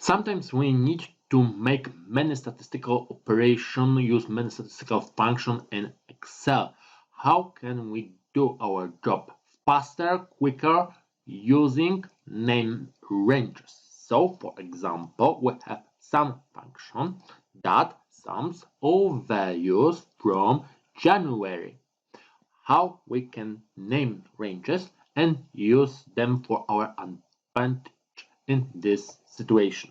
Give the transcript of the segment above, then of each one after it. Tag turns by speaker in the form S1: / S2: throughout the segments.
S1: Sometimes we need to make many statistical operations, use many statistical functions in Excel. How can we do our job faster, quicker, using name ranges? So, for example, we have some function that sums all values from January. How we can name ranges and use them for our advantage in this situation.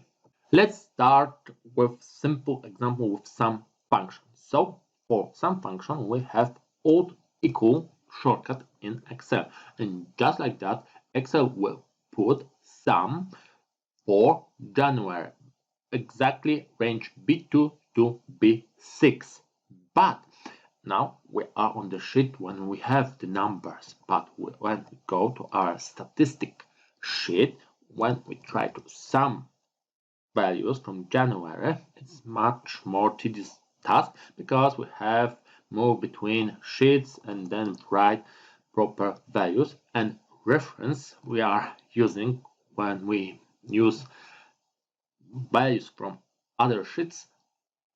S1: Let's start with simple example with some function. So for some function we have old equal shortcut in Excel, and just like that Excel will put sum for January, exactly range B2 to B6. But now we are on the sheet when we have the numbers, but when we go to our statistic sheet, when we try to sum values from January, it's much more tedious task because we have move between sheets and then write proper values, and reference we are using when we use values from other sheets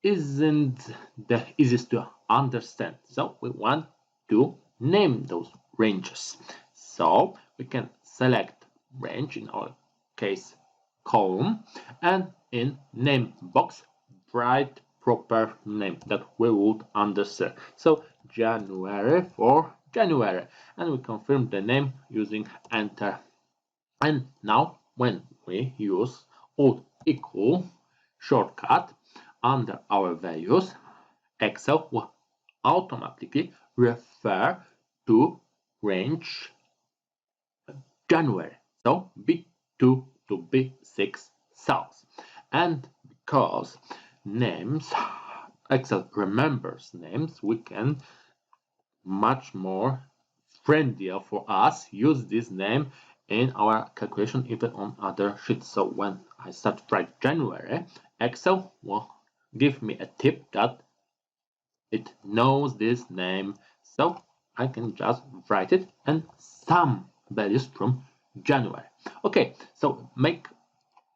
S1: isn't the easiest to understand. So we want to name those ranges. So we can select range, in our case column, and in name box write proper name that we would understand. So January for January, and we confirm the name using enter. And now when we use old equal shortcut under our values, Excel will automatically refer to range January, so B2 to B6 cells. And because names, Excel remembers names, we can much more friendlier for us use this name in our calculation even on other sheets. So when I start write January, Excel will give me a tip that it knows this name, so I can just write it and sum values from January. Okay, so make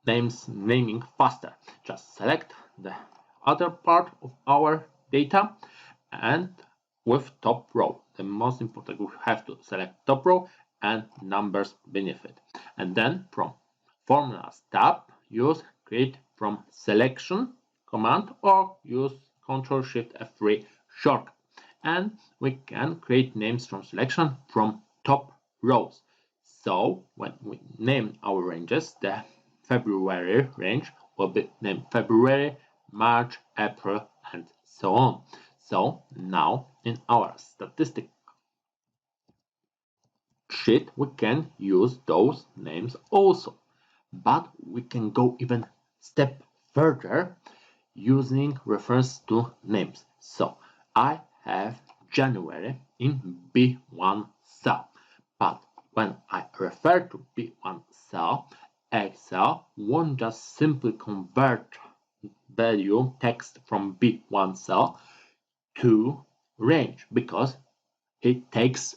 S1: naming faster. Just select the other part of our data and with top row. The most important, we have to select top row and numbers beneath it. And then from formulas tab, use create from selection command or use Ctrl Shift F3 shortcut. And we can create names from selection from top rows. So when we name our ranges, the February range will be named February, March, April, and so on. So now in our statistic sheet, we can use those names also, but we can go even step further using reference to names. So I have January in B1 cell, but when I refer to B1 cell, Excel won't just simply convert value text from B1 cell to range because it takes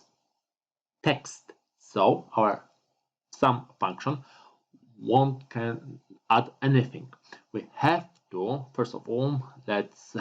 S1: text. So our sum function won't can add anything. We have to, first of all, let's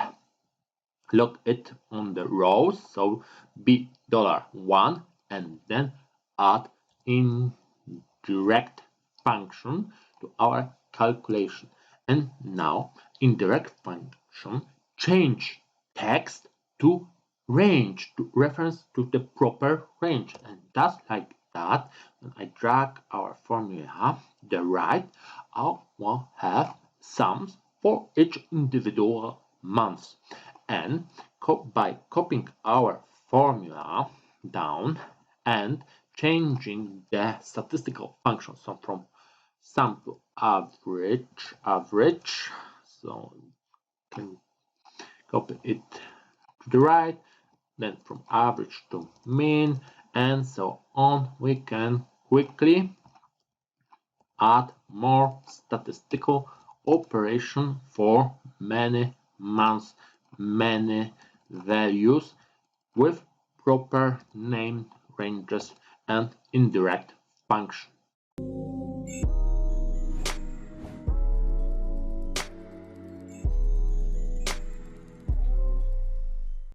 S1: look it on the rows. So $1 and then add indirect function to our calculation. And now indirect function change text to range, to reference to the proper range. And just like that, when I drag our formula the right, I will have sums for each individual month. And by copying our formula down and changing the statistical function, so from sum to average, so you can copy it to the right, then from average to mean, and so on. We can quickly add more statistical operation for many months, many values with proper name ranges and indirect function.